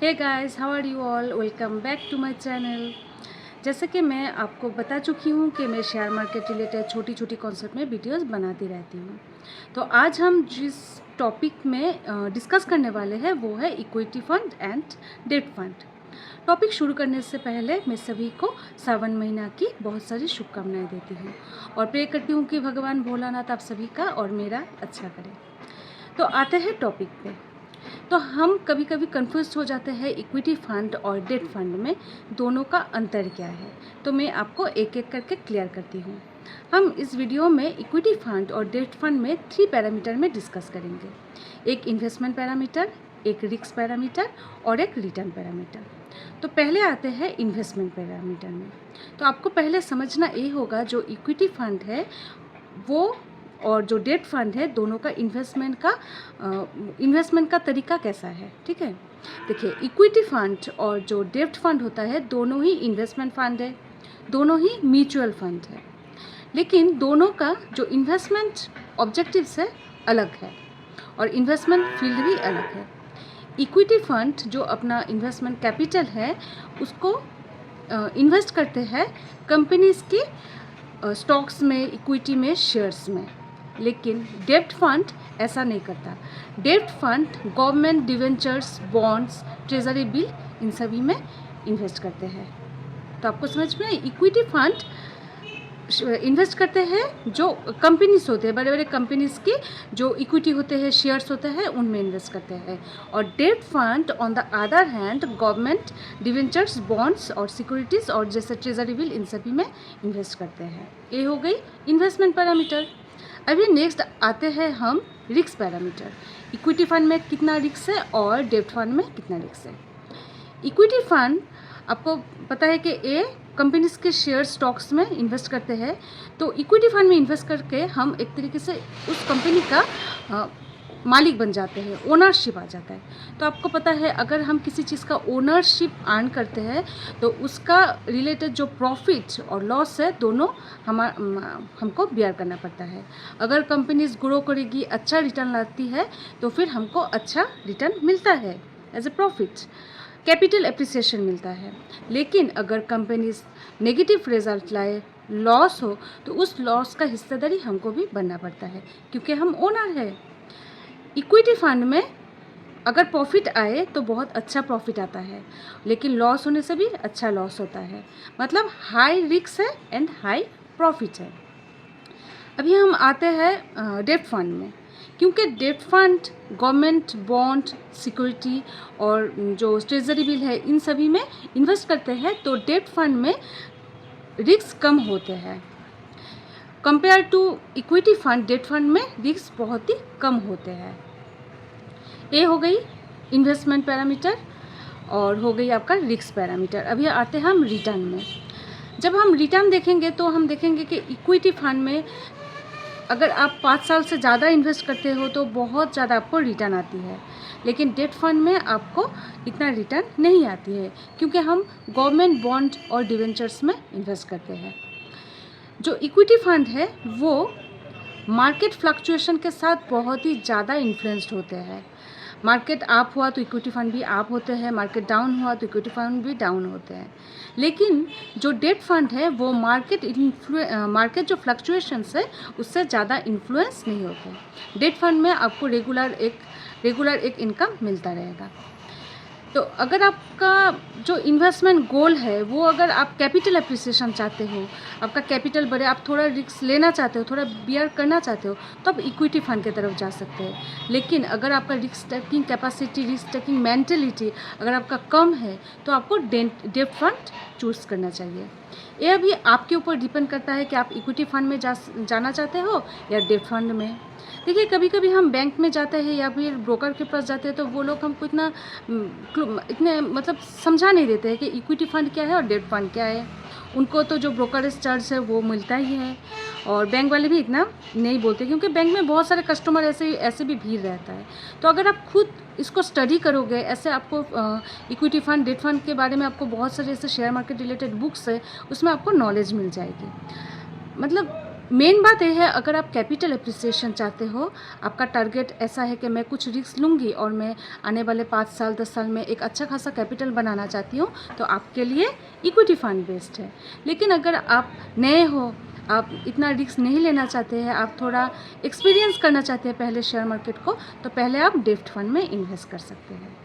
Hey guys, how are you all? Welcome back to my channel. जैसे कि मैं आपको बता चुकी हूँ कि मैं शेयर मार्केट रिलेटेड छोटी छोटी कॉन्सेप्ट में वीडियोस बनाती रहती हूँ। तो आज हम जिस टॉपिक में डिस्कस करने वाले हैं वो है equity fund and debt fund. Topic शुरू करने से पहले मैं सभी को सावन महीना की बहुत सारी शुभकामनाएं देती हूँ और प्रे करती हूँ कि भगवान भोलानाथ आप सभी का और मेरा अच्छा करें। तो आते हैं टॉपिक पे। तो हम कभी कभी कन्फ्यूज हो जाते हैं इक्विटी फंड और डेट फंड में दोनों का अंतर क्या है। तो मैं आपको एक एक करके क्लियर करती हूँ। हम इस वीडियो में इक्विटी फंड और डेट फंड में 3 पैरामीटर में डिस्कस करेंगे। एक इन्वेस्टमेंट पैरामीटर, एक रिस्क पैरामीटर और एक रिटर्न पैरामीटर। तो पहले आते हैं इन्वेस्टमेंट पैरामीटर में। तो आपको पहले समझना ये होगा जो इक्विटी फंड है वो और जो डेट फंड है दोनों का इन्वेस्टमेंट का तरीका कैसा है। ठीक है, देखिए इक्विटी फंड और जो डेट फंड होता है दोनों ही इन्वेस्टमेंट फंड है, दोनों ही म्यूचुअल फंड है, लेकिन दोनों का जो इन्वेस्टमेंट ऑब्जेक्टिव्स है अलग है और इन्वेस्टमेंट फील्ड भी अलग है। इक्विटी फंड जो अपना इन्वेस्टमेंट कैपिटल है उसको इन्वेस्ट करते हैं कंपनीज की स्टॉक्स में, इक्विटी में, शेयर्स में, लेकिन डेब्ट फंड ऐसा नहीं करता। डेब्ट fund government debentures, bonds, treasury bill इन सभी में इन्वेस्ट करते हैं। तो आपको समझ में इक्विटी फंड इन्वेस्ट करते हैं जो कंपनीज होते हैं, बड़े बड़े कंपनीज की जो इक्विटी होते हैं, शेयर्स होते हैं, उनमें इन्वेस्ट करते हैं। और debt fund on the other hand government debentures, bonds और सिक्योरिटीज़ और जैसे ट्रेजरी बिल इन सभी में इन्वेस्ट करते हैं। ये हो गई इन्वेस्टमेंट पैरामीटर। अभी नेक्स्ट आते हैं हम रिस्क पैरामीटर। इक्विटी फंड में कितना रिस्क है और डेट फंड में कितना रिस्क है। इक्विटी फंड आपको पता है कि ये कंपनीज के शेयर स्टॉक्स में इन्वेस्ट करते हैं। तो इक्विटी फंड में इन्वेस्ट करके हम एक तरीके से उस कंपनी का मालिक बन जाते हैं, ओनरशिप आ जाता है। तो आपको पता है अगर हम किसी चीज़ का ओनरशिप अर्न करते हैं तो उसका रिलेटेड जो प्रॉफिट और लॉस है दोनों हमको बियर करना पड़ता है। अगर कंपनीज ग्रो करेगी, अच्छा रिटर्न लाती है तो फिर हमको अच्छा रिटर्न मिलता है as a profit, capital appreciation मिलता है। लेकिन अगर कंपनीज नेगेटिव रिजल्ट लाए, लॉस हो, तो उस लॉस का हिस्सेदारी हमको भी बनना पड़ता है क्योंकि हम ओनर है। इक्विटी फंड में अगर प्रॉफिट आए तो बहुत अच्छा प्रॉफिट आता है, लेकिन लॉस होने से भी अच्छा लॉस होता है। मतलब हाई रिस्क है एंड हाई प्रॉफिट है। अभी हम आते हैं डेट फंड में। क्योंकि debt fund government bond, security और जो ट्रेजरी बिल है इन सभी में इन्वेस्ट करते हैं, तो डेट फंड में रिस्क कम होते हैं compare to equity fund. Debt fund में रिस्क बहुत ही कम होते हैं। ये हो गई इन्वेस्टमेंट पैरामीटर और हो गई आपका रिस्क पैरामीटर। अभी आते हैं हम रिटर्न में। जब हम रिटर्न देखेंगे तो हम देखेंगे कि इक्विटी फंड में अगर आप 5 साल से ज़्यादा इन्वेस्ट करते हो तो बहुत ज़्यादा आपको रिटर्न आती है, लेकिन डेट फंड में आपको इतना रिटर्न नहीं आती है क्योंकि हम गवर्नमेंट बॉन्ड और डिवेंचर्स में इन्वेस्ट करते हैं। जो इक्विटी फंड है वो मार्केट फ्लक्चुएशन के साथ बहुत ही ज़्यादा इन्फ्लुएंस्ड होते हैं। मार्केट अप हुआ तो इक्विटी फंड भी अप होते हैं, मार्केट डाउन हुआ तो इक्विटी फंड भी डाउन होते हैं। लेकिन जो डेट फंड है वो मार्केट जो फ्लक्चुएशंस है उससे ज़्यादा इन्फ्लुएंस नहीं होते। डेट फंड में आपको रेगुलर एक इनकम मिलता रहेगा। तो अगर आपका जो इन्वेस्टमेंट गोल है वो अगर आप कैपिटल एप्रिसिएशन चाहते हो, आपका कैपिटल बढ़े, आप थोड़ा रिस्क लेना चाहते हो, थोड़ा बियर करना चाहते हो, तो आप इक्विटी फंड की तरफ जा सकते हैं। लेकिन अगर आपका risk taking capacity, risk taking mentality अगर आपका कम है तो आपको डेट फंड चूज़ करना चाहिए। ये अभी आपके ऊपर डिपेंड करता है कि आप इक्विटी फंड में जाना चाहते हो या डेट फंड में। देखिए कभी कभी हम बैंक में जाते हैं या फिर ब्रोकर के पास जाते हैं तो वो लोग हमको इतने मतलब समझा नहीं देते हैं कि इक्विटी फंड क्या है और डेट फंड क्या है। उनको तो जो ब्रोकरेज चार्ज है वो मिलता ही है और बैंक वाले भी इतना नहीं बोलते क्योंकि बैंक में बहुत सारे कस्टमर ऐसे भी भीड़ रहता है। तो अगर आप खुद इसको स्टडी करोगे, ऐसे आपको इक्विटी फंड, डेट फंड के बारे में आपको बहुत सारे ऐसे शेयर मार्केट रिलेटेड बुक्स है, उसमें आपको नॉलेज मिल जाएगी। मतलब मेन बात यह है, अगर आप कैपिटल एप्रिसिएशन चाहते हो, आपका टारगेट ऐसा है कि मैं कुछ रिस्क लूँगी और मैं आने वाले 5 साल 10 साल में एक अच्छा खासा कैपिटल बनाना चाहती हूँ, तो आपके लिए इक्विटी फंड बेस्ड है। लेकिन अगर आप नए हो, आप इतना रिस्क नहीं लेना चाहते हैं, आप थोड़ा एक्सपीरियंस करना चाहते हैं पहले शेयर मार्केट को, तो पहले आप डेब्ट फंड में इन्वेस्ट कर सकते हैं।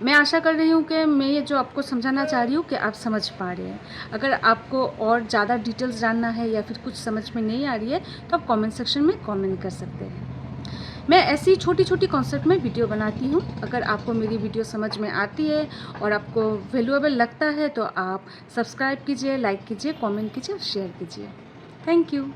मैं आशा कर रही हूँ कि मैं ये जो आपको समझाना चाह रही हूँ कि आप समझ पा रहे हैं। अगर आपको और ज़्यादा डिटेल्स जानना है या फिर कुछ समझ में नहीं आ रही है, तो आप कमेंट सेक्शन में कमेंट कर सकते हैं। मैं ऐसी छोटी छोटी कॉन्सेप्ट में वीडियो बनाती हूँ। अगर आपको मेरी वीडियो समझ में आती है और आपको वैल्यूएबल लगता है, तो आप सब्सक्राइब कीजिए, लाइक कीजिए, कमेंट कीजिए और शेयर कीजिए। Thank you.